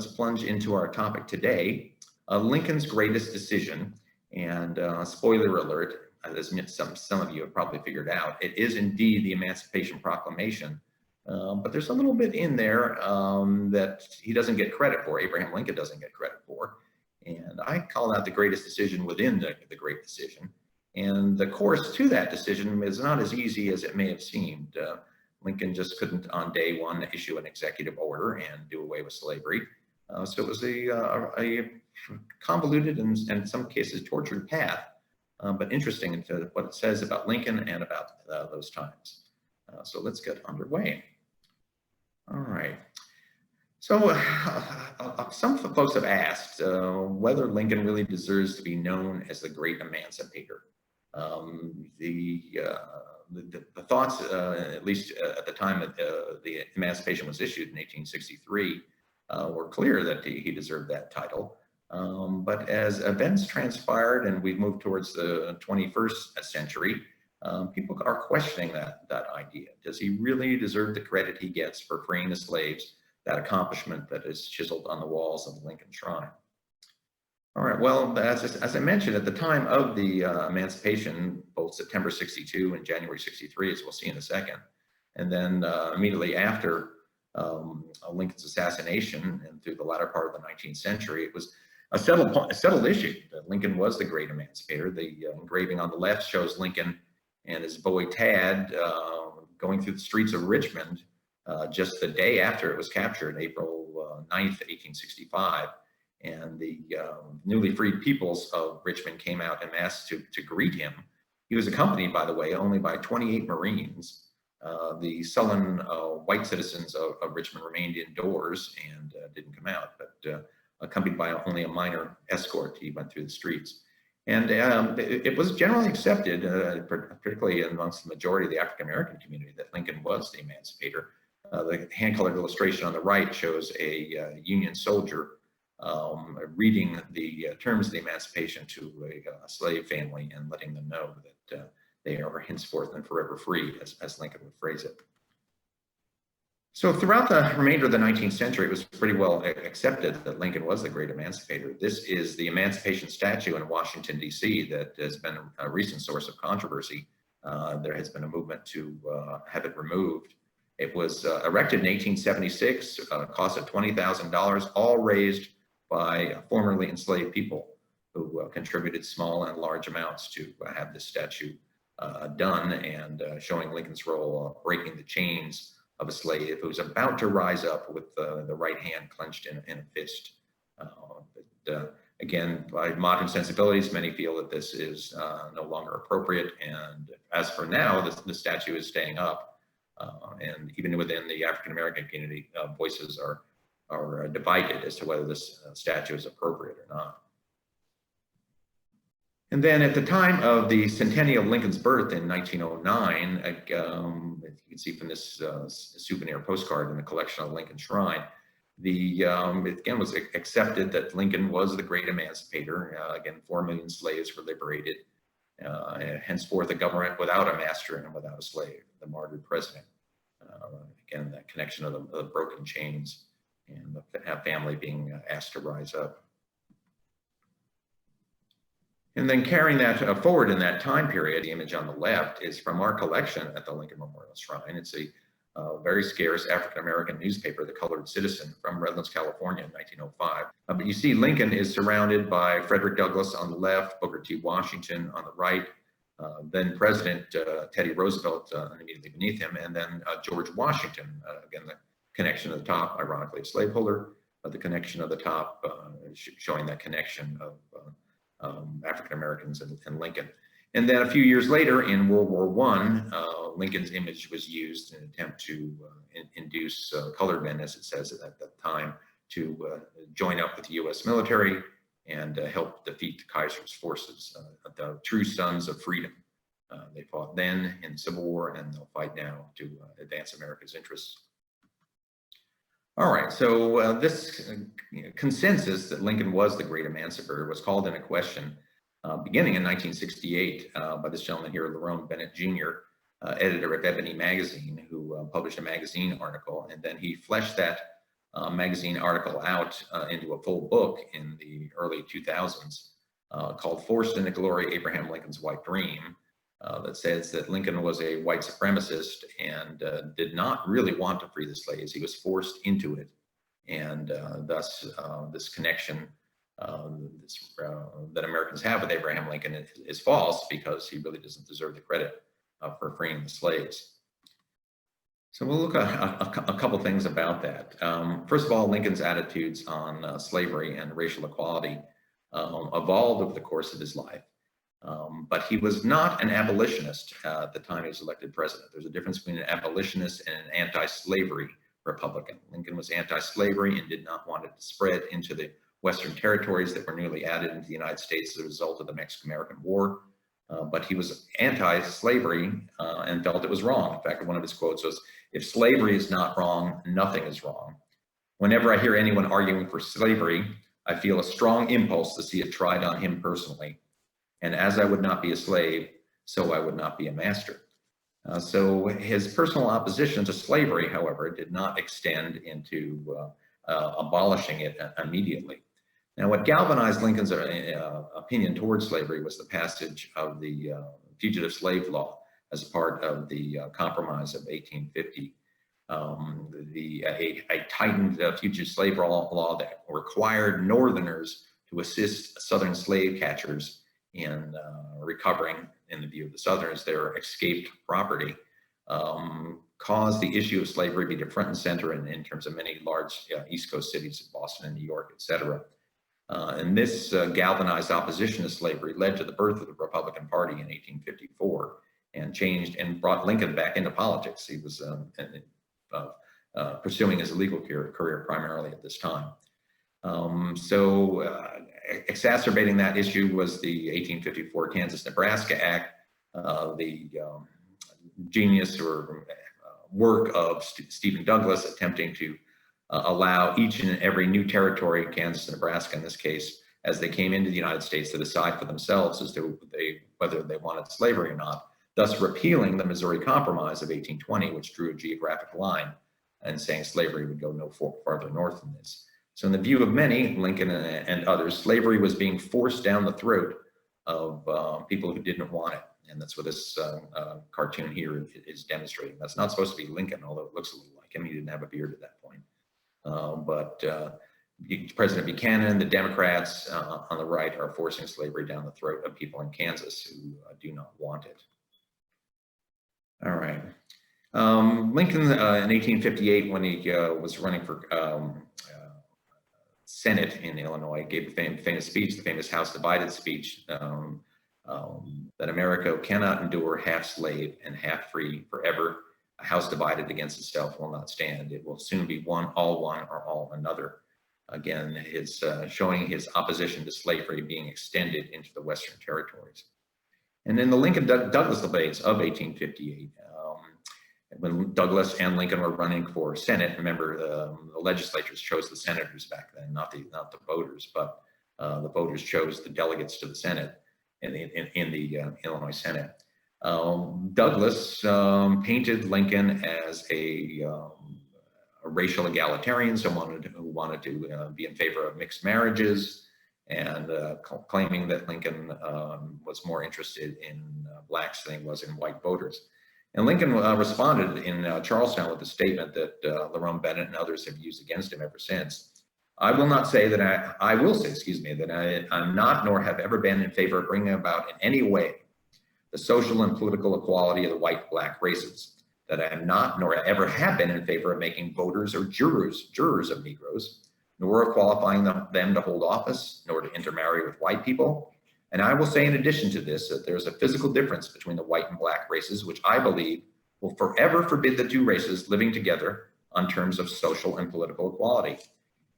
let's plunge into our topic today, Lincoln's greatest decision. And spoiler alert, as some of you have probably figured out, it is indeed the Emancipation Proclamation. But there's a little bit in there that he doesn't get credit for, Abraham Lincoln doesn't get credit for. And I call that the greatest decision within the great decision. And the course to that decision is not as easy as it may have seemed. Lincoln just couldn't on day one issue an executive order and do away with slavery. So it was a convoluted and in some cases tortured path, but interesting into what it says about Lincoln and about those times. So let's get underway. All right. So some folks have asked whether Lincoln really deserves to be known as the great emancipator. The thoughts, at least at the time that the Emancipation was issued in 1863, were clear that he deserved that title. But as events transpired and we've moved towards the 21st century, people are questioning that idea. Does he really deserve the credit he gets for freeing the slaves, that accomplishment that is chiseled on the walls of the Lincoln Shrine? All right, well, as I mentioned, at the time of the Emancipation, both September 62 and January 63, as we'll see in a second, and then immediately after Lincoln's assassination and through the latter part of the 19th century, it was a settled issue that Lincoln was the great emancipator. The engraving on the left shows Lincoln and his boy Tad going through the streets of Richmond just the day after it was captured, April 9th, 1865. And the newly freed peoples of Richmond came out en masse to greet him. He was accompanied, by the way, only by 28 Marines. The sullen white citizens of Richmond remained indoors and didn't come out, but accompanied by only a minor escort, he went through the streets. And it was generally accepted, particularly amongst the majority of the African-American community, that Lincoln was the emancipator. The hand-colored illustration on the right shows a Union soldier reading the terms of the emancipation to a slave family and letting them know that they are henceforth and forever free, as Lincoln would phrase it. So throughout the remainder of the 19th century, it was pretty well accepted that Lincoln was the great emancipator. This is the Emancipation statue in Washington, D.C. that has been a recent source of controversy. There has been a movement to have it removed. It was erected in 1876, cost of $20,000, all raised by formerly enslaved people who contributed small and large amounts to have this statue done, and showing Lincoln's role breaking the chains of a slave who's about to rise up with the right hand clenched in a fist. But again, by modern sensibilities, many feel that this is no longer appropriate. And as for now, the statue is staying up. And even within the African-American community, voices are divided as to whether this statue is appropriate or not. And then at the time of the centennial of Lincoln's birth in 1909, you can see from this souvenir postcard in the collection of Lincoln Shrine, it again was accepted that Lincoln was the great emancipator. Again, 4 million slaves were liberated. Henceforth, a government without a master and without a slave, the martyred president. Again, that connection of the broken chains and the family being asked to rise up. And then carrying that forward in that time period, the image on the left is from our collection at the Lincoln Memorial Shrine. It's a very scarce African-American newspaper, The Colored Citizen, from Redlands, California in 1905. But you see Lincoln is surrounded by Frederick Douglass on the left, Booker T. Washington on the right, then President Teddy Roosevelt immediately beneath him, and then George Washington, again, the connection at the top, ironically a slaveholder, but the connection at the top showing that connection of African Americans and Lincoln. And then a few years later in World War I, Lincoln's image was used in an attempt to induce colored men, as it says at that time, to join up with the U.S. military and help defeat the Kaiser's forces, the true sons of freedom. They fought then in the Civil War, and they'll fight now to advance America's interests. All right, so this consensus that Lincoln was the great emancipator was called into question beginning in 1968 by this gentleman here, Lerone Bennett Jr., editor of Ebony magazine, who published a magazine article, and then he fleshed that magazine article out into a full book in the early 2000s called Forced into Glory, Abraham Lincoln's White Dream, that says that Lincoln was a white supremacist and did not really want to free the slaves. He was forced into it. And thus this connection that Americans have with Abraham Lincoln is false, because he really doesn't deserve the credit for freeing the slaves. So we'll look at a couple things about that. First of all, Lincoln's attitudes on slavery and racial equality evolved over the course of his life. But he was not an abolitionist at the time he was elected president. There's a difference between an abolitionist and an anti-slavery Republican. Lincoln was anti-slavery and did not want it to spread into the Western territories that were newly added into the United States as a result of the Mexican-American War. But he was anti-slavery and felt it was wrong. In fact, one of his quotes was, "If slavery is not wrong, nothing is wrong. Whenever I hear anyone arguing for slavery, I feel a strong impulse to see it tried on him personally. And as I would not be a slave, so I would not be a master." So his personal opposition to slavery, however, did not extend into abolishing it immediately. Now, what galvanized Lincoln's opinion towards slavery was the passage of the Fugitive Slave Law as part of the Compromise of 1850. A tightened fugitive slave law that required Northerners to assist Southern slave catchers in recovering, in the view of the Southerners, their escaped property, caused the issue of slavery to be front and center in terms of many large East Coast cities, Boston and New York, etc. And this galvanized opposition to slavery led to the birth of the Republican Party in 1854 and changed and brought Lincoln back into politics. He was pursuing his legal career primarily at this time. Exacerbating that issue was the 1854 Kansas-Nebraska Act, the genius or work of Stephen Douglas attempting to allow each and every new territory, Kansas and Nebraska in this case, as they came into the United States, to decide for themselves as to whether they wanted slavery or not, thus repealing the Missouri Compromise of 1820, which drew a geographic line and saying slavery would go no farther north than this. So in the view of many, Lincoln and others, slavery was being forced down the throat of people who didn't want it. And that's what this cartoon here is demonstrating. That's not supposed to be Lincoln, although it looks a little like him. He didn't have a beard at that point. President Buchanan, the Democrats on the right, are forcing slavery down the throat of people in Kansas who do not want it. All right. Lincoln in 1858, when he was running for Senate in Illinois, gave a famous speech, the famous House Divided speech, that America cannot endure half slave and half free forever. A house divided against itself will not stand. It will soon be one or all another. Again, his showing his opposition to slavery being extended into the Western territories. And in the Lincoln-Douglas debates of 1858, when Douglas and Lincoln were running for Senate, remember the legislatures chose the senators back then, not the voters, but the voters chose the delegates to the Senate in the Illinois Senate. Douglas painted Lincoln as a racial egalitarian, someone who wanted to be in favor of mixed marriages, and claiming that Lincoln was more interested in blacks than he was in white voters. And Lincoln responded in Charlestown with a statement that Lerone Bennett and others have used against him ever since. I will say, excuse me, that I'm not nor have ever been in favor of bringing about in any way the social and political equality of the white-black races, that I am not nor ever have been in favor of making voters or jurors of Negroes, nor of qualifying them to hold office, nor to intermarry with white people. And I will say in addition to this, that there's a physical difference between the white and black races, which I believe will forever forbid the two races living together on terms of social and political equality.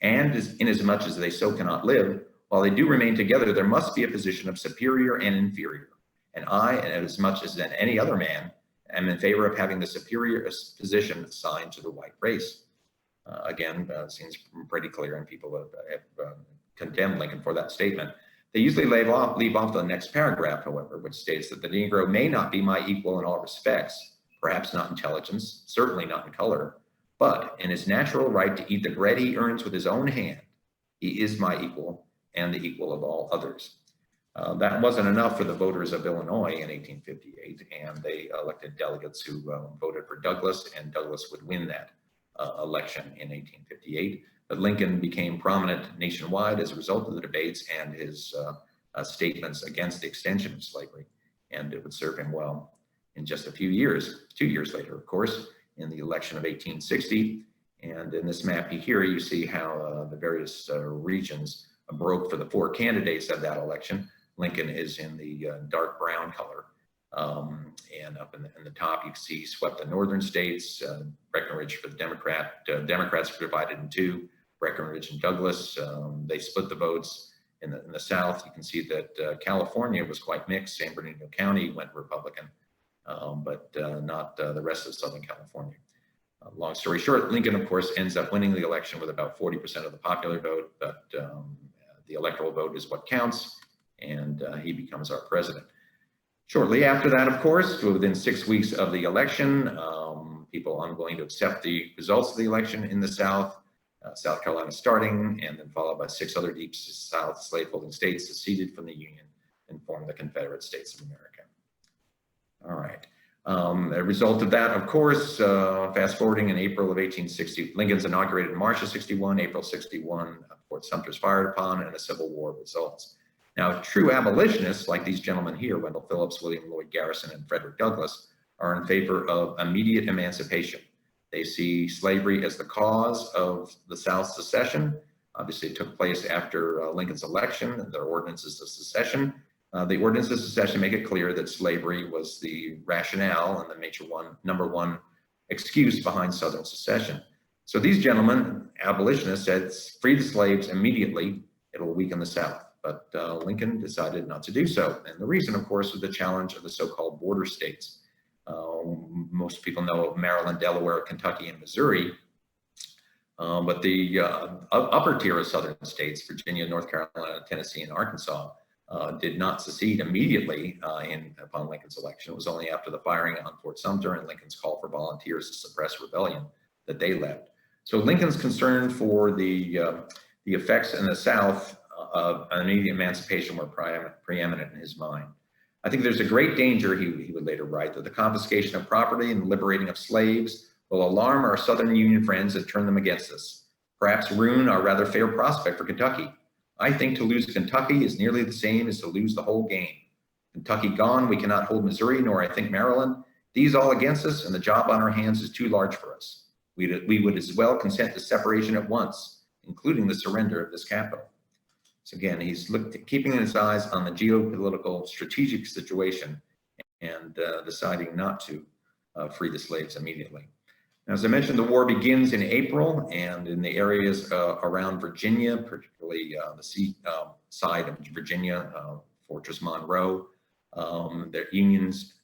And inasmuch as they so cannot live, while they do remain together, there must be a position of superior and inferior. And I, as much as any other man, am in favor of having the superior position assigned to the white race. Again, seems pretty clear, and people have condemned Lincoln for that statement. They usually leave off the next paragraph, however, which states that the Negro may not be my equal in all respects, perhaps not intelligence, certainly not in color, but in his natural right to eat the bread he earns with his own hand, he is my equal and the equal of all others. That wasn't enough for the voters of Illinois in 1858, and they elected delegates who voted for Douglas, and Douglas would win that election in 1858. But Lincoln became prominent nationwide as a result of the debates and his statements against the extension of slavery, and it would serve him well in just a few years, 2 years later, of course, in the election of 1860. And in this map here, you see how the various regions broke for the four candidates of that election. Lincoln is in the dark brown color. And up in the top, you can see swept the northern states, Breckinridge for the Democrats were divided in two, Breckinridge and Douglas. They split the votes. In the South, you can see that California was quite mixed. San Bernardino County went Republican, but not the rest of Southern California. Long story short, Lincoln, of course, ends up winning the election with about 40% of the popular vote, but the electoral vote is what counts, and he becomes our president. Shortly after that, of course, within 6 weeks of the election, people unwilling to accept the results of the election in the South, South Carolina starting, and then followed by 6 other deep South slaveholding states seceded from the Union and formed the Confederate States of America. All right. A result of that, of course, fast forwarding in April of 1860, Lincoln's inaugurated in March of 61, April 61, Fort Sumter's fired upon, and a Civil War results. Now, true abolitionists, like these gentlemen here, Wendell Phillips, William Lloyd Garrison, and Frederick Douglass, are in favor of immediate emancipation. They see slavery as the cause of the South's secession. Obviously, it took place after Lincoln's election, and their ordinances of secession. The ordinances of secession make it clear that slavery was the rationale and the number one excuse behind Southern secession. So these gentlemen, abolitionists, said, free the slaves immediately, it'll weaken the South. But Lincoln decided not to do so. And the reason, of course, was the challenge of the so-called border states. Most people know of Maryland, Delaware, Kentucky, and Missouri. But the upper tier of Southern states, Virginia, North Carolina, Tennessee, and Arkansas, did not secede immediately upon Lincoln's election. It was only after the firing on Fort Sumter and Lincoln's call for volunteers to suppress rebellion that they left. So Lincoln's concern for the effects in the South of immediate emancipation were preeminent in his mind. I think there's a great danger, he would later write, that the confiscation of property and the liberating of slaves will alarm our Southern Union friends and turn them against us, perhaps ruin our rather fair prospect for Kentucky. I think to lose Kentucky is nearly the same as to lose the whole game. Kentucky gone, we cannot hold Missouri, nor I think Maryland. These all against us, and the job on our hands is too large for us. We would as well consent to separation at once, including the surrender of this capital. So again, he's keeping his eyes on the geopolitical strategic situation and deciding not to free the slaves immediately. Now, as I mentioned, the war begins in April, and in the areas around Virginia, particularly the sea side of Virginia, Fortress Monroe, the Union's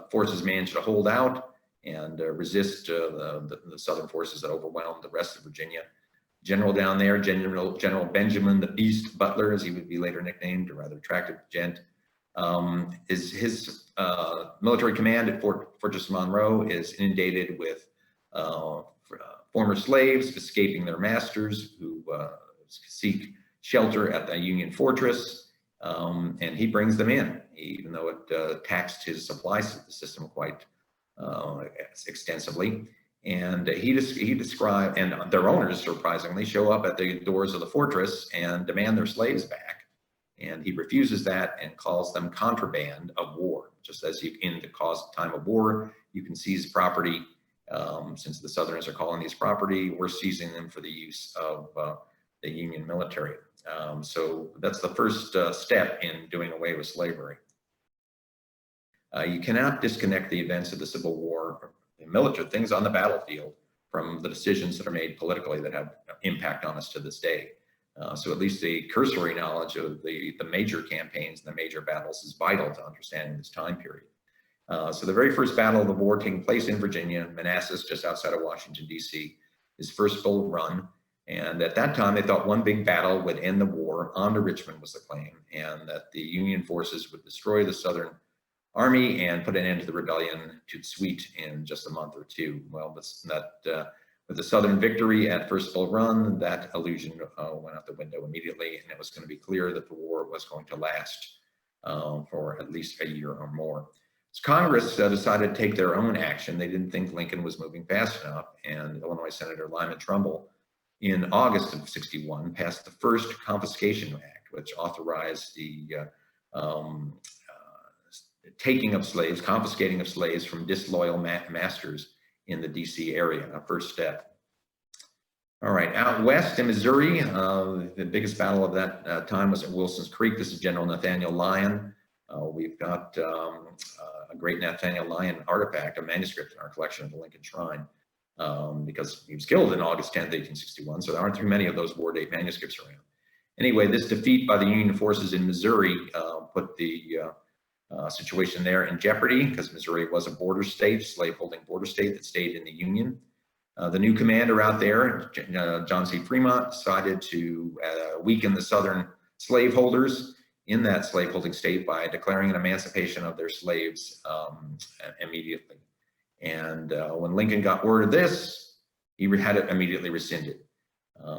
forces managed to hold out and resist the Southern forces that overwhelmed the rest of Virginia. General down there, General Benjamin the Beast Butler, as he would be later nicknamed, a rather attractive gent, his military command at Fortress Monroe is inundated with former slaves escaping their masters who seek shelter at the Union fortress, and he brings them in, even though it taxed his supply system quite extensively. And he described, and their owners surprisingly show up at the doors of the fortress and demand their slaves back. And he refuses that and calls them contraband of war. Just as in the time of war, you can seize property. Since the Southerners are calling these property, we're seizing them for the use of the Union military. So that's the first step in doing away with slavery. You cannot disconnect the events of the Civil War, military things on the battlefield, from the decisions that are made politically that have impact on us to this day. So at least the cursory knowledge of the major campaigns and the major battles is vital to understanding this time period. So the very first battle of the war taking place in Virginia, Manassas, just outside of Washington, D.C., his first full run. And at that time, they thought one big battle would end the war. On to Richmond was the claim, and that the Union forces would destroy the Southern Army and put an end to the rebellion to sweet in just a month or two. Well, that With the Southern victory at First Bull Run, that illusion went out the window immediately, and it was going to be clear that the war was going to last for at least a year or more. So Congress decided to take their own action. They didn't think Lincoln was moving fast enough, and Illinois Senator Lyman Trumbull in August of '61 passed the first Confiscation Act, which authorized the taking of slaves, confiscating of slaves from disloyal masters in the DC area, a first step. All right, out west in Missouri, the biggest battle of that time was at Wilson's Creek. This is General Nathaniel Lyon. We've got a great Nathaniel Lyon artifact, a manuscript in our collection of the Lincoln Shrine, because he was killed in August 10th, 1861, so there aren't too many of those war date manuscripts around. Anyway, this defeat by the Union forces in Missouri put the situation there in jeopardy, because Missouri was a border state, slaveholding border state that stayed in the Union. The new commander out there, John C. Fremont, decided to weaken the Southern slaveholders in that slaveholding state by declaring an emancipation of their slaves immediately. And when Lincoln got word of this, he had it immediately rescinded.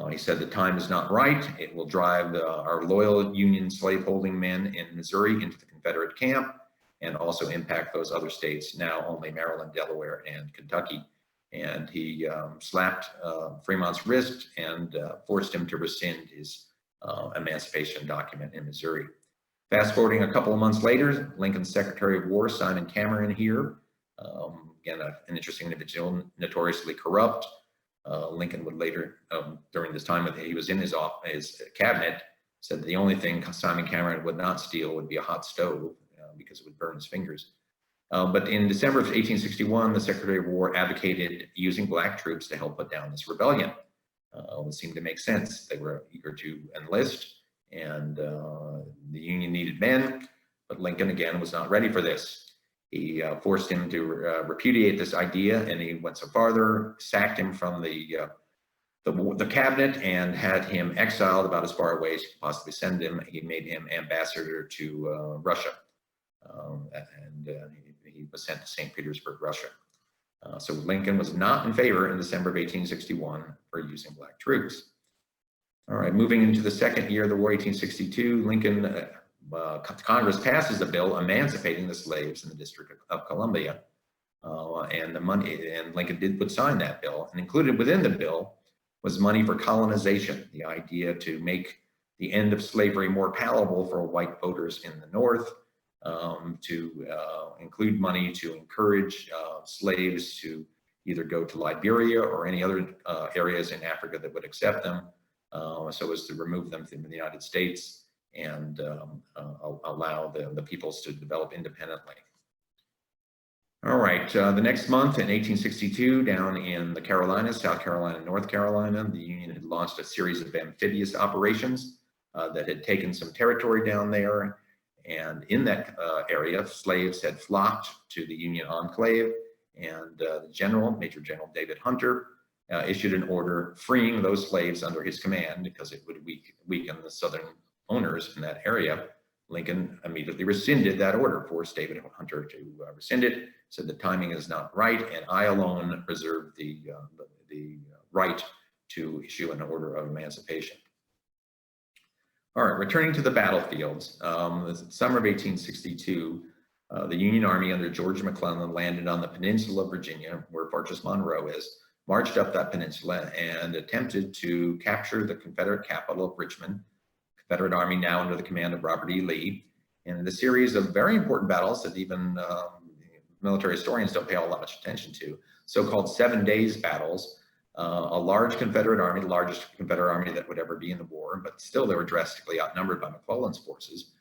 He said the time is not right. It will drive our loyal Union slaveholding men in Missouri into the Confederate camp and also impact those other states, now only Maryland, Delaware, and Kentucky. And he slapped Fremont's wrist and forced him to rescind his emancipation document in Missouri. Fast forwarding a couple of months later, Lincoln's Secretary of War, Simon Cameron here, again, an interesting individual, notoriously corrupt. Lincoln would later, during this time he was in his cabinet, said the only thing Simon Cameron would not steal would be a hot stove because it would burn his fingers. But in December of 1861, the Secretary of War advocated using black troops to help put down this rebellion. It seemed to make sense. They were eager to enlist, and the Union needed men, but Lincoln, again, was not ready for this. He forced him to repudiate this idea, and he went so farther, sacked him from the cabinet and had him exiled about as far away as he could possibly send him. He made him ambassador to Russia, and he was sent to St. Petersburg, Russia. So Lincoln was not in favor in December of 1861 for using black troops. All right, moving into the second year of the war, 1862, Congress passes a bill emancipating the slaves in the District of Columbia, and Lincoln would sign that bill. And included within the bill was money for colonization, the idea to make the end of slavery more palatable for white voters in the North, to include money to encourage slaves to either go to Liberia or any other areas in Africa that would accept them, so as to remove them from the United States and allow the peoples to develop independently. All right, the next month in 1862, down in the Carolinas, South Carolina, North Carolina, the Union had launched a series of amphibious operations that had taken some territory down there. And in that area, slaves had flocked to the Union enclave, and the general, Major General David Hunter, issued an order freeing those slaves under his command because it would weaken the Southern owners in that area. Lincoln immediately rescinded that order, forced David Hunter to rescind it, said the timing is not right, and I alone reserve the right to issue an order of emancipation. All right, returning to the battlefields, the summer of 1862, the Union Army under George McClellan landed on the peninsula of Virginia, where Fortress Monroe is, marched up that peninsula and attempted to capture the Confederate capital of Richmond. Confederate Army now under the command of Robert E. Lee, in the series of very important battles that even military historians don't pay all that much attention to, so-called 7 days battles. A large Confederate Army, the largest Confederate Army that would ever be in the war, but still they were drastically outnumbered by McClellan's forces.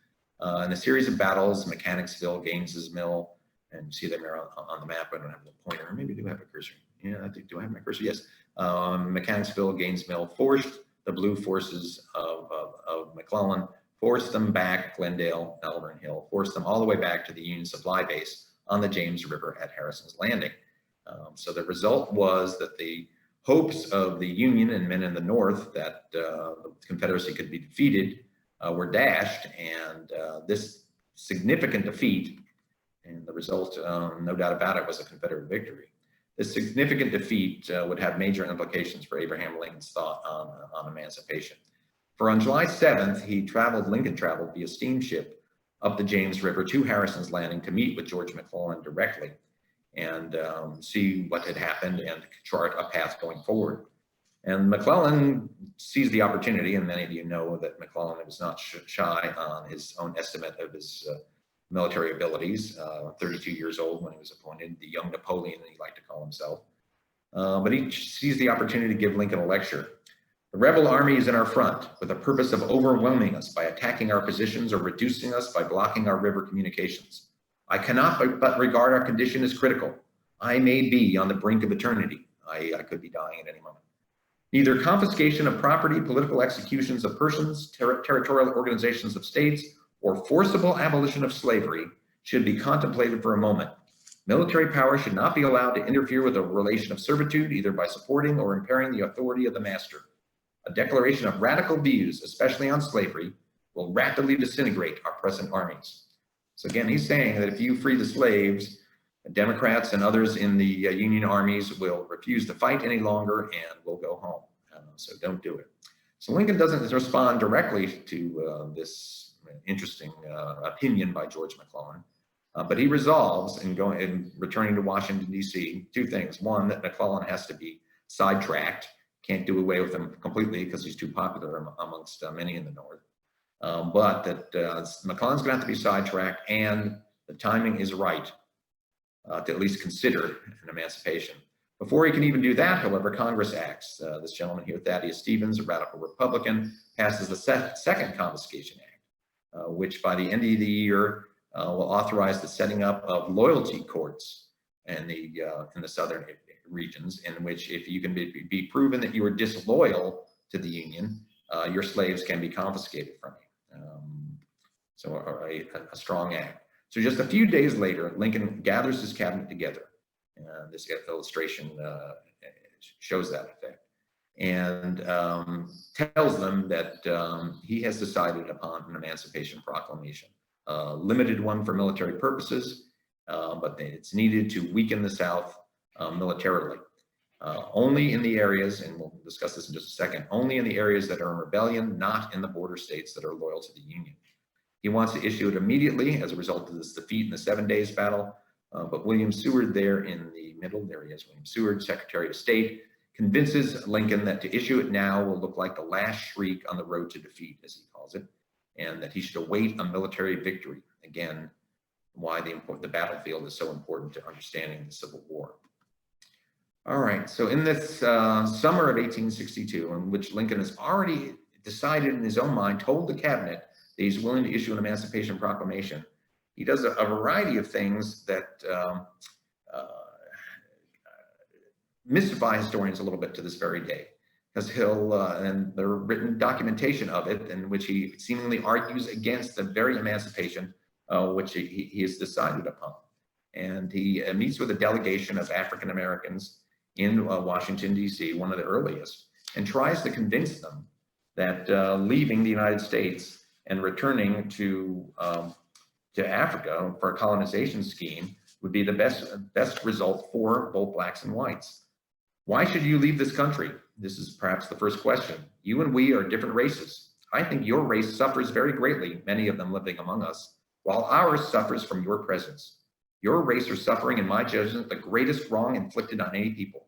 In a series of battles, Mechanicsville, Gaines's Mill, and you see them there on the map. I don't have the pointer. Maybe I do have a cursor. Yeah, I do. Do I have my cursor? Yes. Mechanicsville, Gaines's Mill forced the blue forces of McClellan, forced them back, Glendale, Malvern Hill, forced them all the way back to the Union supply base on the James River at Harrison's Landing. So the result was that the hopes of the Union and men in the North that the Confederacy could be defeated were dashed, and this significant defeat, and the result, no doubt about it, was a Confederate victory. This significant defeat would have major implications for Abraham Lincoln's thought on emancipation. For on July 7th, Lincoln traveled via steamship up the James River to Harrison's Landing to meet with George McClellan directly and see what had happened and chart a path going forward. And McClellan seized the opportunity, and many of you know that McClellan was not shy on his own estimate of his military abilities, 32 years old when he was appointed, the young Napoleon, he liked to call himself. But he seized the opportunity to give Lincoln a lecture. The rebel army is in our front with the purpose of overwhelming us by attacking our positions or reducing us by blocking our river communications. I cannot but regard our condition as critical. I may be on the brink of eternity. I could be dying at any moment. Neither confiscation of property, political executions of persons, territorial organizations of states, or forcible abolition of slavery should be contemplated for a moment. Military power should not be allowed to interfere with a relation of servitude, either by supporting or impairing the authority of the master. A declaration of radical views, especially on slavery, will rapidly disintegrate our present armies. So again, he's saying that if you free the slaves, Democrats and others in the Union armies will refuse to fight any longer and will go home. So don't do it. So Lincoln doesn't respond directly to this interesting opinion by George McClellan, but he resolves in returning to Washington, D.C., two things. One, that McClellan has to be sidetracked, can't do away with him completely because he's too popular amongst many in the North, but that McClellan's going to have to be sidetracked, and the timing is right to at least consider an emancipation. Before he can even do that, however, Congress acts. This gentleman here, Thaddeus Stevens, a radical Republican, passes the second Confiscation Act, which by the end of the year will authorize the setting up of loyalty courts in the southern regions, in which if you can be proven that you were disloyal to the Union, your slaves can be confiscated from you. So a strong act. So just a few days later, Lincoln gathers his cabinet together. This illustration shows that effect, and tells them that he has decided upon an Emancipation Proclamation, a limited one for military purposes, but it's needed to weaken the South militarily. Only in the areas, and we'll discuss this in just a second, only in the areas that are in rebellion, not in the border states that are loyal to the Union. He wants to issue it immediately as a result of this defeat in the 7 Days Battle. But William Seward there in the middle, there he is, William Seward, Secretary of State, convinces Lincoln that to issue it now will look like the last shriek on the road to defeat, as he calls it, and that he should await a military victory. Again, why the battlefield is so important to understanding the Civil War. All right, so in this summer of 1862, in which Lincoln has already decided in his own mind, told the cabinet that he's willing to issue an Emancipation Proclamation, he does a variety of things that mystify historians a little bit to this very day, because and there are written documentation of it in which he seemingly argues against the very emancipation which he has decided upon. And he meets with a delegation of African Americans in Washington, D.C., one of the earliest, and tries to convince them that leaving the United States and returning to Africa for a colonization scheme would be the best result for both blacks and whites. Why should you leave this country? This is perhaps the first question. You and we are different races. I think your race suffers very greatly, many of them living among us, while ours suffers from your presence. Your race are suffering, in my judgment, the greatest wrong inflicted on any people.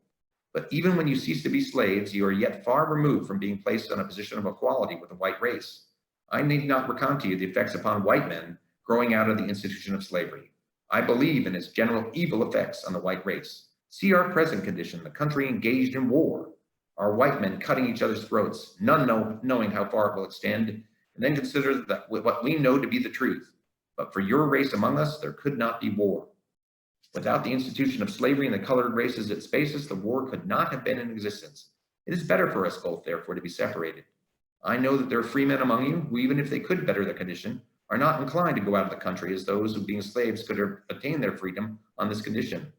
But even when you cease to be slaves, you are yet far removed from being placed on a position of equality with the white race. I need not recount to you the effects upon white men growing out of the institution of slavery. I believe in its general evil effects on the white race. See our present condition, the country engaged in war, our white men cutting each other's throats, none knowing how far it will extend, and then consider that what we know to be the truth. But for your race among us, there could not be war. Without the institution of slavery and the colored races its basis, the war could not have been in existence. It is better for us both, therefore, to be separated. I know that there are free men among you who, even if they could better their condition, are not inclined to go out of the country as those who, being slaves, could attain their freedom on this condition.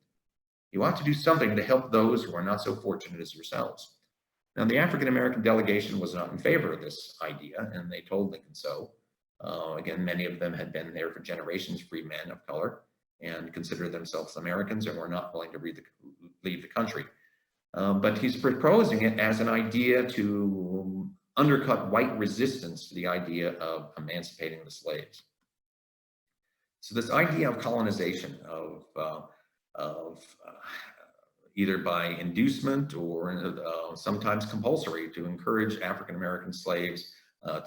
You ought to do something to help those who are not so fortunate as yourselves. Now, the African-American delegation was not in favor of this idea, and they told Lincoln so. Again, many of them had been there for generations, free men of color, and considered themselves Americans and were not willing to leave the country. But he's proposing it as an idea to undercut white resistance to the idea of emancipating the slaves. So this idea of colonization, of either by inducement or sometimes compulsory to encourage African-American slaves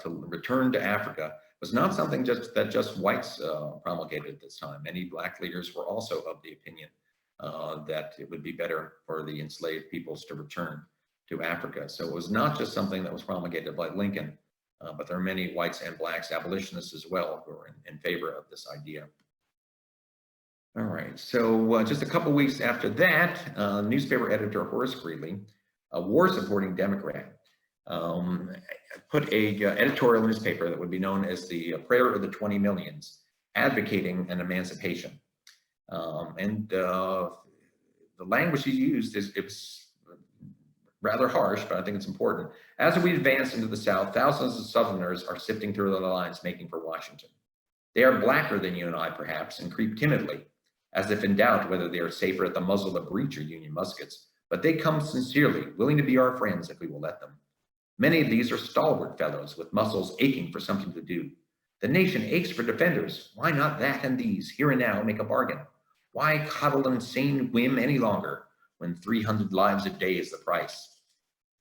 to return to Africa, was not something that just whites promulgated at this time. Many black leaders were also of the opinion that it would be better for the enslaved peoples to return to Africa. So it was not just something that was promulgated by Lincoln, but there are many whites and blacks, abolitionists as well, who are in favor of this idea. All right, so just a couple weeks after that, newspaper editor Horace Greeley, a war-supporting Democrat, put a editorial in his paper that would be known as the Prayer of the 20 Millions, advocating an emancipation. The language he used it was rather harsh, but I think it's important. As we advance into the South, thousands of Southerners are sifting through the lines, making for Washington. They are blacker than you and I, perhaps, and creep timidly, as if in doubt whether they are safer at the muzzle of breech or Union muskets. But they come sincerely, willing to be our friends if we will let them. Many of these are stalwart fellows with muscles aching for something to do. The nation aches for defenders. Why not that and these, here and now, make a bargain? Why coddle an insane whim any longer when 300 lives a day is the price?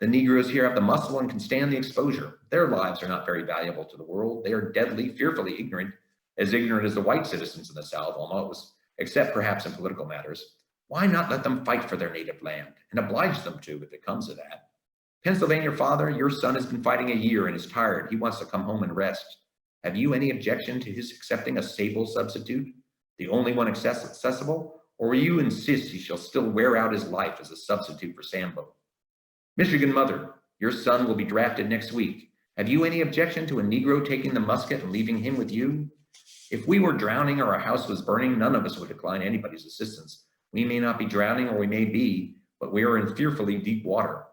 The Negroes here have the muscle and can stand the exposure. Their lives are not very valuable to the world. They are deadly, fearfully ignorant as the white citizens in the South almost, except perhaps in political matters. Why not let them fight for their native land and oblige them to if it comes to that? Pennsylvania father, your son has been fighting a year and is tired. He wants to come home and rest. Have you any objection to his accepting a sable substitute, the only one accessible? Or will you insist he shall still wear out his life as a substitute for Sambo? Michigan mother, your son will be drafted next week. Have you any objection to a Negro taking the musket and leaving him with you? If we were drowning or our house was burning, none of us would decline anybody's assistance. We may not be drowning, or we may be, but we are in fearfully deep water.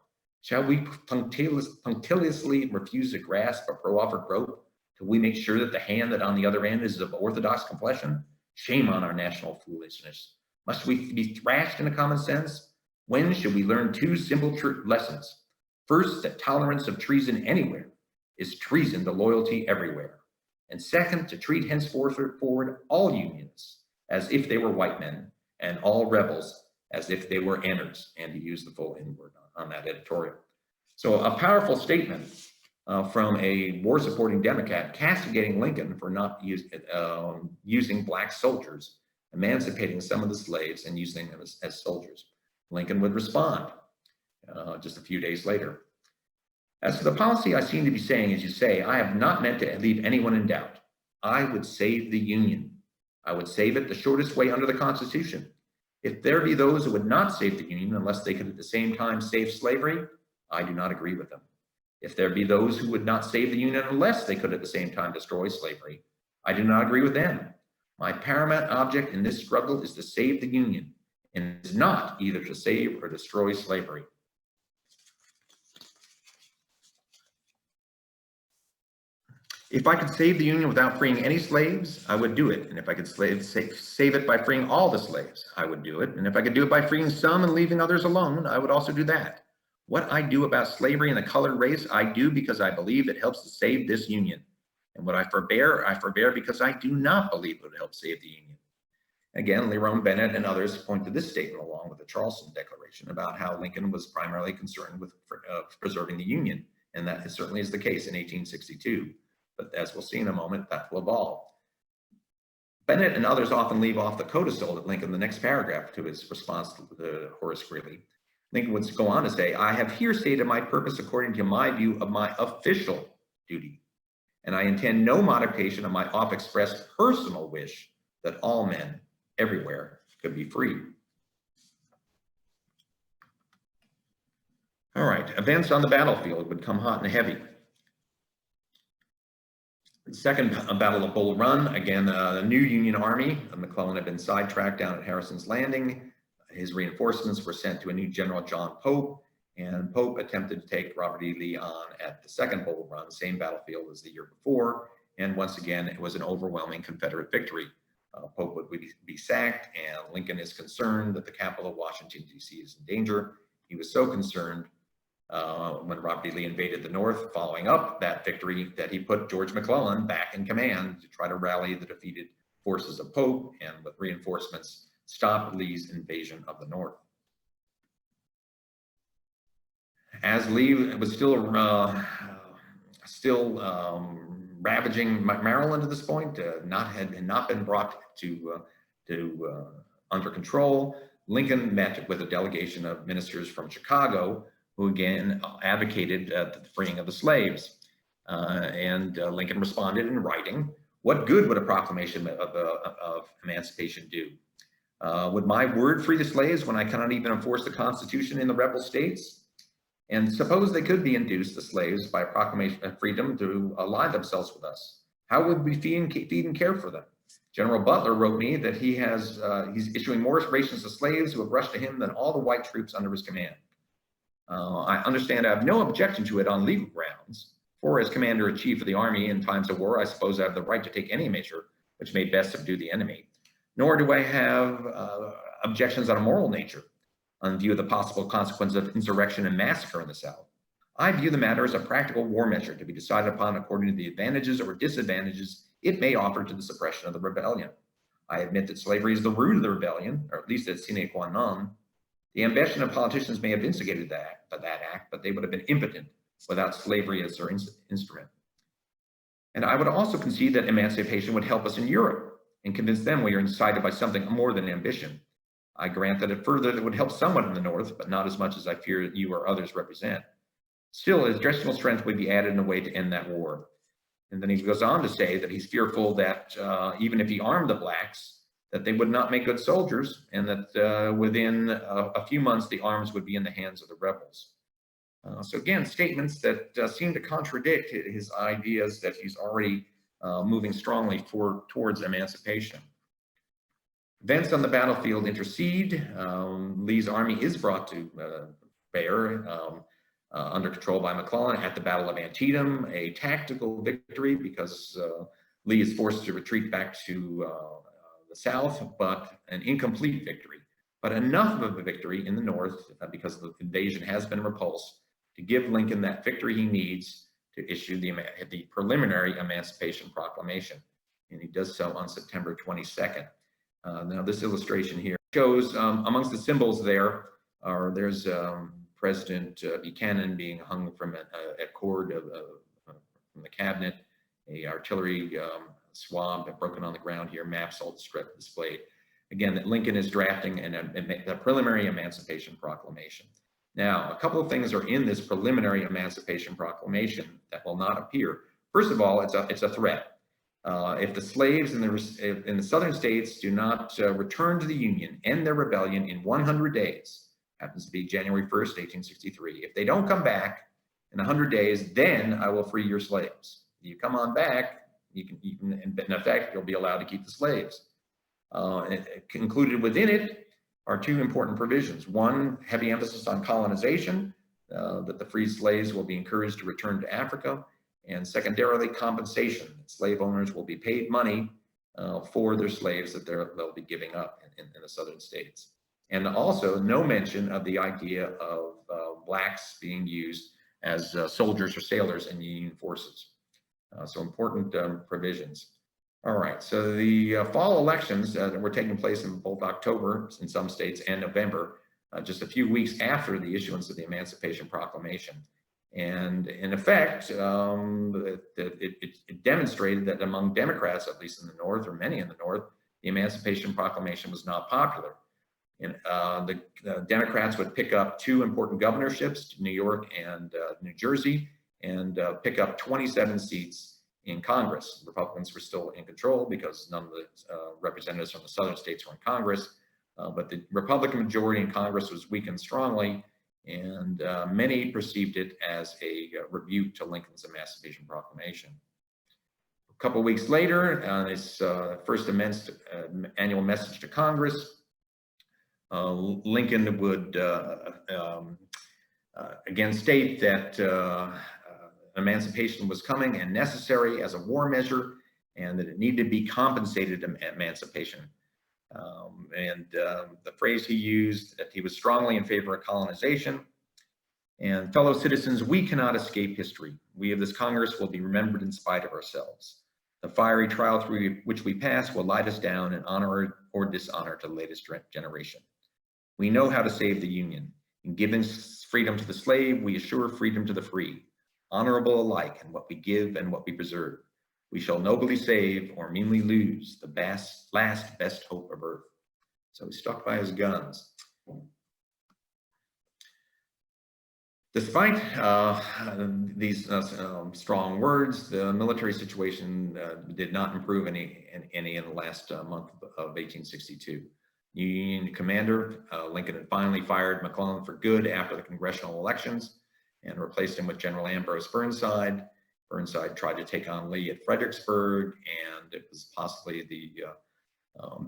Shall we punctiliously refuse to grasp a pro-offered rope till we make sure that the hand that on the other end is of orthodox complexion? Shame on our national foolishness. Must we be thrashed into common sense? When should we learn two simple lessons? First, that tolerance of treason anywhere is treason to loyalty everywhere. And second, to treat henceforth all Unionists as if they were white men, and all rebels as if they were Anners, and to use the full N-word on that editorial. So a powerful statement from a war-supporting Democrat castigating Lincoln for not using black soldiers, emancipating some of the slaves and using them as soldiers. Lincoln would respond just a few days later. As for the policy I seem to be saying, as you say, I have not meant to leave anyone in doubt. I would save the Union. I would save it the shortest way under the Constitution. If there be those who would not save the Union unless they could at the same time save slavery, I do not agree with them. If there be those who would not save the Union unless they could at the same time destroy slavery, I do not agree with them. My paramount object in this struggle is to save the Union, and it is not either to save or destroy slavery. If I could save the Union without freeing any slaves, I would do it. And if I could save it by freeing all the slaves, I would do it. And if I could do it by freeing some and leaving others alone, I would also do that. What I do about slavery and the colored race, I do because I believe it helps to save this Union. And what I forbear because I do not believe it would help save the Union. Again, Lerone Bennett and others point to this statement along with the Charleston Declaration about how Lincoln was primarily concerned with preserving the Union. And that certainly is the case in 1862. But as we'll see in a moment, that will evolve. Bennett and others often leave off the codicil of Lincoln in the next paragraph to his response to Horace Greeley. Lincoln would go on to say, I have here stated my purpose according to my view of my official duty, and I intend no modification of my oft-expressed personal wish that all men everywhere could be free. All right, events on the battlefield would come hot and heavy. The Second Battle of Bull Run, again, the new Union Army, McClellan had been sidetracked down at Harrison's Landing. His reinforcements were sent to a new General John Pope, and Pope attempted to take Robert E. Lee on at the Second Bull Run, same battlefield as the year before, and once again, it was an overwhelming Confederate victory. Pope would be sacked, and Lincoln is concerned that the capital of Washington, D.C. is in danger. He was so concerned when Robert E. Lee invaded the North, following up that victory, that he put George McClellan back in command to try to rally the defeated forces of Pope, and with reinforcements, stop Lee's invasion of the North. As Lee was still ravaging Maryland at this point, had not been brought to under control, Lincoln met with a delegation of ministers from Chicago, who again advocated the freeing of the slaves. Lincoln responded in writing, "What good would a proclamation of emancipation do? Would my word free the slaves when I cannot even enforce the Constitution in the rebel states? And suppose they could be induced, the slaves, by a proclamation of freedom to ally themselves with us. How would we feed and care for them? General Butler wrote me that he's issuing more rations to slaves who have rushed to him than all the white troops under his command. I understand I have no objection to it on legal grounds, for as commander-in-chief of the army in times of war, I suppose I have the right to take any measure which may best subdue the enemy. Nor do I have objections on a moral nature, on view of the possible consequence of insurrection and massacre in the South. I view the matter as a practical war measure to be decided upon according to the advantages or disadvantages it may offer to the suppression of the rebellion. I admit that slavery is the root of the rebellion, or at least it's sine qua non. The ambition of politicians may have instigated that act, but they would have been impotent without slavery as their instrument. And I would also concede that emancipation would help us in Europe and convince them we are incited by something more than ambition. I grant that it would help somewhat in the North, but not as much as I fear you or others represent. Still, additional strength would be added in a way to end that war." And then he goes on to say that he's fearful that even if he armed the blacks, that they would not make good soldiers, and that within a few months, the arms would be in the hands of the rebels. So again, statements that seem to contradict his ideas that he's already moving strongly towards emancipation. Events on the battlefield intercede. Lee's army is brought to bear under control by McClellan at the Battle of Antietam, a tactical victory because Lee is forced to retreat back to the South, but an incomplete victory. But enough of a victory in the North, because the invasion has been repulsed, to give Lincoln that victory he needs to issue the preliminary Emancipation Proclamation. And he does so on September 22nd. Now this illustration here shows amongst the symbols there's President Buchanan being hung from a cord from the cabinet, a artillery swab broken on the ground here, maps all displayed. Again, that Lincoln is drafting the preliminary Emancipation Proclamation. Now, a couple of things are in this preliminary Emancipation Proclamation that will not appear. First of all, it's a threat. If the slaves in the southern states do not return to the Union, end their rebellion in 100 days, happens to be January 1st, 1863. If they don't come back in 100 days, then I will free your slaves. You come on back, you can in effect, you'll be allowed to keep the slaves. Included within it are two important provisions. One, heavy emphasis on colonization, that the freed slaves will be encouraged to return to Africa. And secondarily, compensation. Slave owners will be paid money for their slaves that they'll be giving up in the southern states. And also no mention of the idea of blacks being used as soldiers or sailors in the Union forces. So important provisions. All right, so the fall elections that were taking place in both October in some states and November, just a few weeks after the issuance of the Emancipation Proclamation. And in effect, it demonstrated that among Democrats, at least in the North, or many in the North, the Emancipation Proclamation was not popular. And the Democrats would pick up two important governorships, New York and New Jersey, and pick up 27 seats in Congress. Republicans were still in control because none of the representatives from the southern states were in Congress, but the Republican majority in Congress was weakened strongly, and many perceived it as a rebuke to Lincoln's Emancipation Proclamation. A couple of weeks later, his first annual message to Congress, Lincoln would again state that emancipation was coming and necessary as a war measure, and that it needed to be compensated emancipation. The phrase he used, that he was strongly in favor of colonization. And fellow citizens, we cannot escape history. We of this Congress will be remembered in spite of ourselves. The fiery trial through which we pass will light us down in honor or dishonor to the latest generation. We know how to save the Union. In giving freedom to the slave, we assure freedom to the free, honorable alike in what we give and what we preserve. We shall nobly save or meanly lose the last best hope of earth. So he stuck by his guns. Despite these strong words, the military situation did not improve any in the last month of 1862. Union commander Lincoln had finally fired McClellan for good after the congressional elections and replaced him with General Ambrose Burnside. Burnside tried to take on Lee at Fredericksburg, and it was possibly the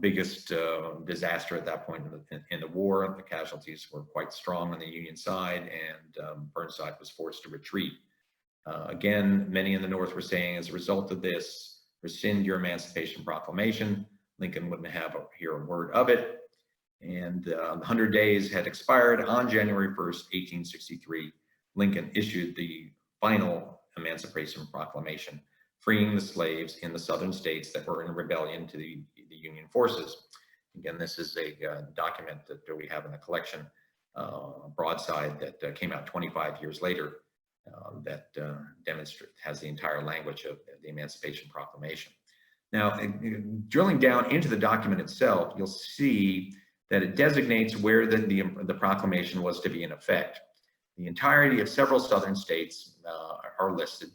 biggest disaster at that point in the war. The casualties were quite strong on the Union side, and Burnside was forced to retreat. Again, many in the North were saying, as a result of this, rescind your Emancipation Proclamation. Lincoln wouldn't hear a word of it. And the 100 days had expired on January 1st, 1863. Lincoln issued the final Emancipation Proclamation, freeing the slaves in the southern states that were in rebellion to the Union forces. Again, this is a document that we have in the collection, broadside that came out 25 years later, that has the entire language of the Emancipation Proclamation. Now, drilling down into the document itself, you'll see that it designates where the proclamation was to be in effect. The entirety of several southern states are listed.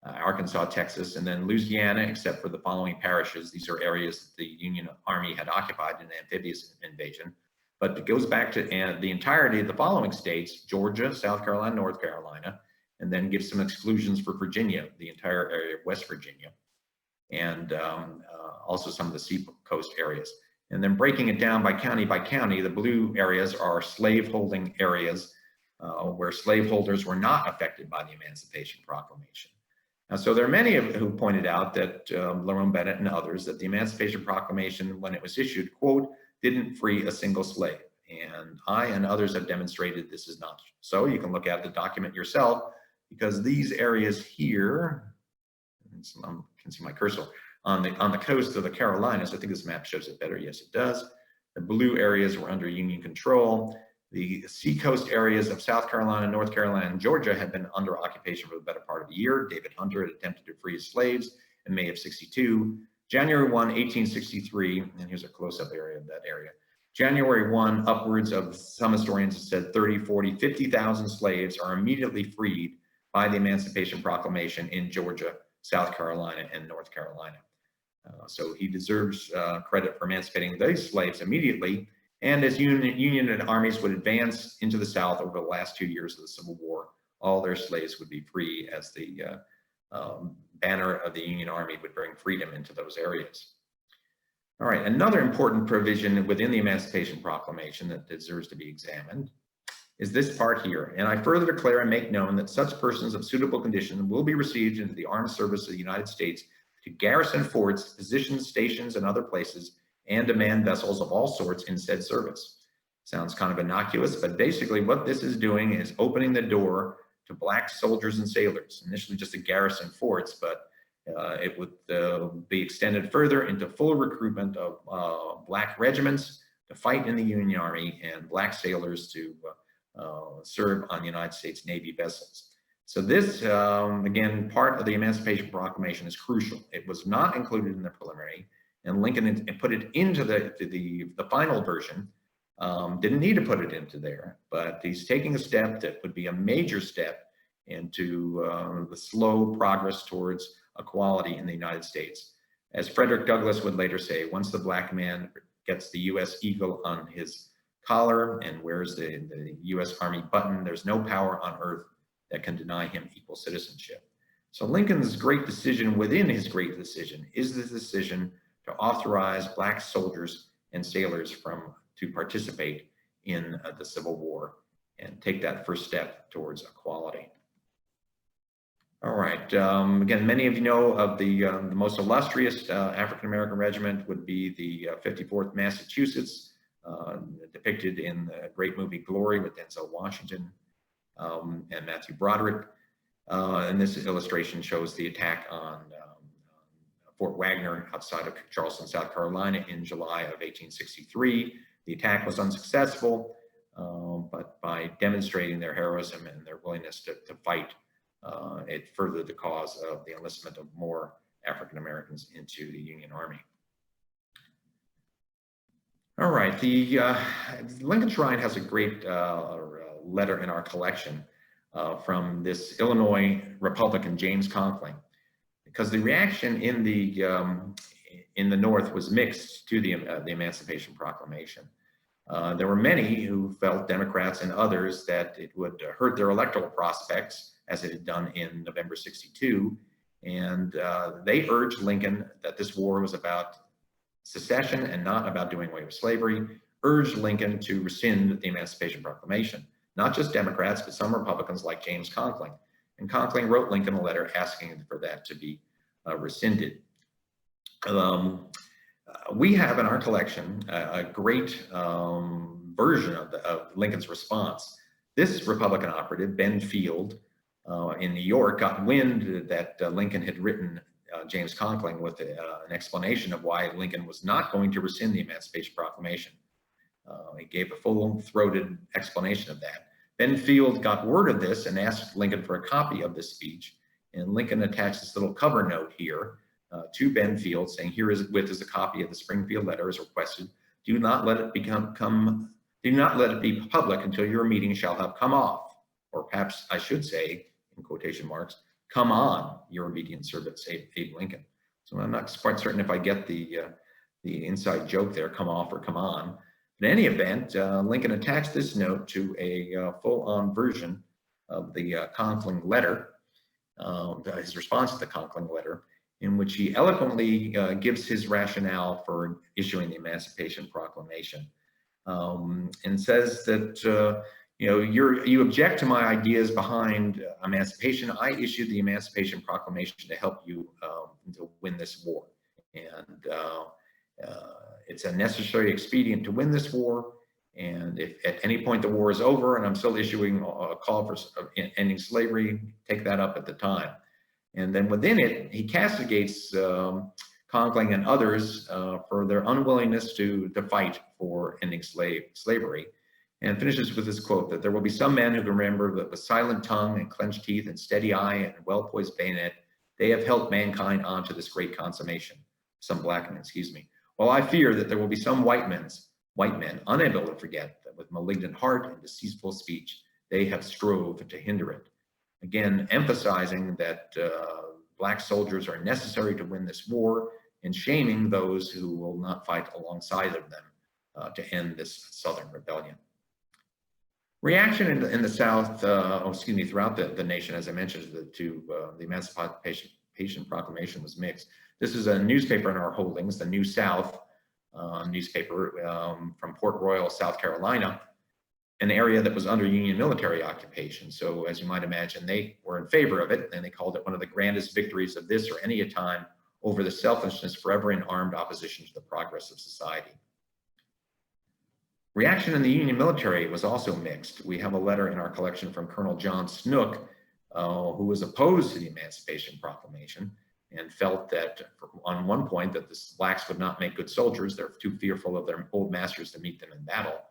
Arkansas, Texas, and then Louisiana, except for the following parishes. These are areas that the Union Army had occupied in an amphibious invasion. But it goes back to the entirety of the following states: Georgia, South Carolina, North Carolina, and then gives some exclusions for Virginia, the entire area of West Virginia, and also some of the seacoast areas. And then breaking it down by county, the blue areas are slaveholding areas where slaveholders were not affected by the Emancipation Proclamation. So there are many who pointed out that Lerone Bennett and others, that the Emancipation Proclamation, when it was issued, quote, didn't free a single slave. And I and others have demonstrated this is not so. You can look at the document yourself, because these areas here, you can see my cursor, on the coast of the Carolinas, I think this map shows it better. Yes, it does. The blue areas were under Union control. The seacoast areas of South Carolina, North Carolina, and Georgia had been under occupation for the better part of a year. David Hunter had attempted to free his slaves in May of '62. January 1, 1863, and here's a close-up area of that area. January 1, upwards of, some historians have said 30, 40, 50,000 slaves are immediately freed by the Emancipation Proclamation in Georgia, South Carolina, and North Carolina. So he deserves credit for emancipating those slaves immediately. And as Union and armies would advance into the South over the last 2 years of the Civil War, all their slaves would be free, as the banner of the Union Army would bring freedom into those areas. All right, another important provision within the Emancipation Proclamation that deserves to be examined is this part here. And I further declare and make known that such persons of suitable condition will be received into the armed service of the United States to garrison forts, positions, stations, and other places, and to man vessels of all sorts in said service. Sounds kind of innocuous, but basically what this is doing is opening the door to black soldiers and sailors. Initially just to garrison forts, but it would be extended further into full recruitment of black regiments to fight in the Union Army, and black sailors to serve on United States Navy vessels. So this, again, part of the Emancipation Proclamation is crucial. It was not included in the preliminary, and Lincoln put it into the final version. Didn't need to put it into there, but he's taking a step that would be a major step into the slow progress towards equality in the United States. As Frederick Douglass would later say, once the black man gets the U.S. Eagle on his collar and wears the U.S. Army button, there's no power on earth that can deny him equal citizenship. So Lincoln's great decision within his great decision is the decision to authorize black soldiers and sailors to participate in the Civil War and take that first step towards equality. All right. Again, many of you know of the most illustrious African-American regiment would be the 54th Massachusetts, depicted in the great movie Glory with Denzel Washington and Matthew Broderick. And this illustration shows the attack on Fort Wagner outside of Charleston, South Carolina in July of 1863. The attack was unsuccessful, but by demonstrating their heroism and their willingness to fight, it furthered the cause of the enlistment of more African Americans into the Union Army. All right, the Lincoln Shrine has a great letter in our collection from this Illinois Republican, James Conkling, because the reaction in the North was mixed to the Emancipation Proclamation. There were many who felt, Democrats and others, that it would hurt their electoral prospects, as it had done in November '62, and they urged Lincoln that this war was about secession and not about doing away with slavery, urged Lincoln to rescind the Emancipation Proclamation. Not just Democrats, but some Republicans like James Conkling. And Conkling wrote Lincoln a letter asking for that to be rescinded. We have in our collection a great version of Lincoln's response. This Republican operative, Ben Field, in New York, got wind that Lincoln had written James Conkling with an explanation of why Lincoln was not going to rescind the Emancipation Proclamation. He gave a full-throated explanation of that. Ben Field got word of this and asked Lincoln for a copy of this speech, and Lincoln attached this little cover note here to Ben Field, saying, "Here is a copy of the Springfield letter as requested. Do not let it be public until your meeting shall have come off," or perhaps I should say, in quotation marks, "come on, your obedient servant, Abe Lincoln." So I'm not quite certain if I get the inside joke there, come off or come on. In any event, Lincoln attached this note to a full-on version of the Conkling letter, his response to the Conkling letter, in which he eloquently gives his rationale for issuing the Emancipation Proclamation, and says that you object to my ideas behind emancipation. I issued the Emancipation Proclamation to help you to win this war, and it's a necessary expedient to win this war. And if at any point the war is over and I'm still issuing a call for ending slavery, take that up at the time. And then within it, he castigates Conkling and others for their unwillingness to fight for ending slavery, and finishes with this quote, that there will be some men who remember that with silent tongue and clenched teeth and steady eye and well-poised bayonet, they have helped mankind on to this great consummation. Some black men, excuse me. While I fear that there will be some white men unable to forget that with malignant heart and deceitful speech, they have strove to hinder it. Again, emphasizing that black soldiers are necessary to win this war, and shaming those who will not fight alongside of them to end this Southern rebellion. Reaction in the South, throughout the nation, as I mentioned, to the Emancipation Proclamation was mixed. This is a newspaper in our holdings, the New South newspaper from Port Royal, South Carolina, an area that was under Union military occupation. So as you might imagine, they were in favor of it, and they called it one of the grandest victories of this or any time over the selfishness forever in armed opposition to the progress of society. Reaction in the Union military was also mixed. We have a letter in our collection from Colonel John Snook, who was opposed to the Emancipation Proclamation and felt that on one point that the blacks would not make good soldiers. They're too fearful of their old masters to meet them in battle.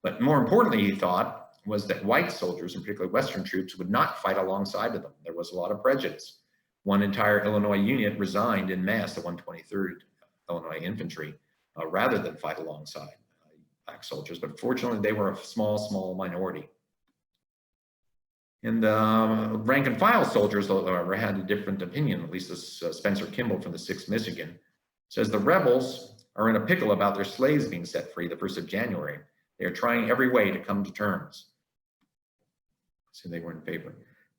But more importantly, he thought, was that white soldiers, and particularly Western troops, would not fight alongside of them. There was a lot of prejudice. One entire Illinois unit resigned en masse, the 123rd Illinois Infantry, rather than fight alongside black soldiers. But fortunately, they were a small minority. And rank and file soldiers had a different opinion. At least this Spencer Kimball from the 6th Michigan says the rebels are in a pickle about their slaves being set free the 1st of January. They are trying every way to come to terms. So they were in favor.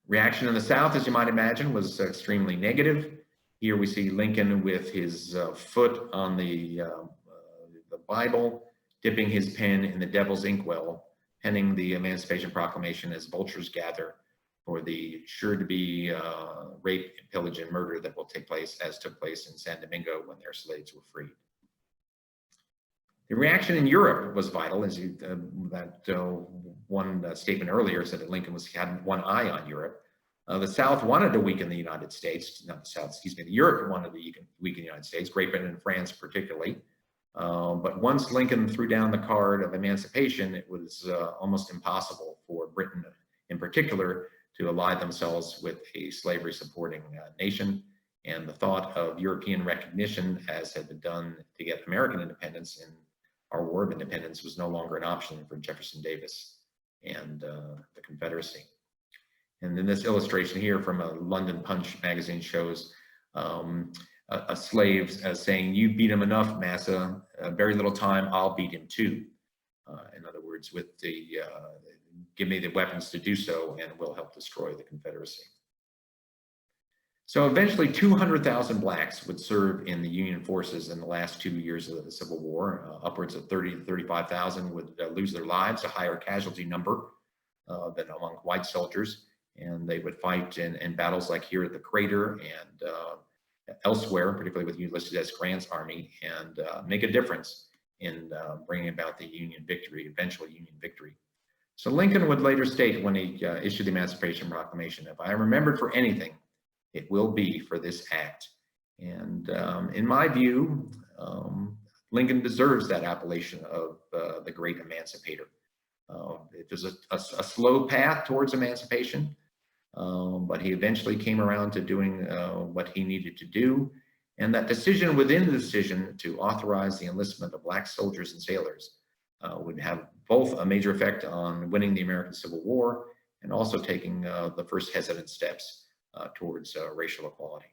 Reaction in the South, as you might imagine, was extremely negative. Here we see Lincoln with his foot on the Bible, dipping his pen in the devil's inkwell, penning the Emancipation Proclamation as vultures gather for the sure-to-be rape, pillage, and murder that will take place, as took place in San Domingo when their slaves were freed. The reaction in Europe was vital, as one statement earlier said that Lincoln had one eye on Europe. The South wanted to weaken the United States, not the South, excuse me, Europe wanted to weaken the United States, Great Britain and France particularly. But once Lincoln threw down the card of emancipation, it was almost impossible for Britain in particular to ally themselves with a slavery-supporting nation. And the thought of European recognition, as had been done to get American independence in our War of Independence, was no longer an option for Jefferson Davis and the Confederacy. And then this illustration here from a London Punch magazine shows a slave saying, "You beat him enough, massa. Very little time, I'll beat him too." In other words, with the give me the weapons to do so, and we'll help destroy the Confederacy. So eventually 200,000 blacks would serve in the Union forces in the last 2 years of the Civil War. Upwards of 30,000 to 35,000 would lose their lives, a higher casualty number than among white soldiers. And they would fight in battles like here at the Crater and elsewhere, particularly with Ulysses S. Grant's army, and make a difference in bringing about the Union victory, eventual Union victory. So Lincoln would later state when he issued the Emancipation Proclamation, "If I am remembered for anything, it will be for this act." And in my view, Lincoln deserves that appellation of the great emancipator. It was a slow path towards emancipation, but he eventually came around to doing what he needed to do. And that decision within the decision to authorize the enlistment of black soldiers and sailors would have both a major effect on winning the American Civil War and also taking the first hesitant steps towards racial equality.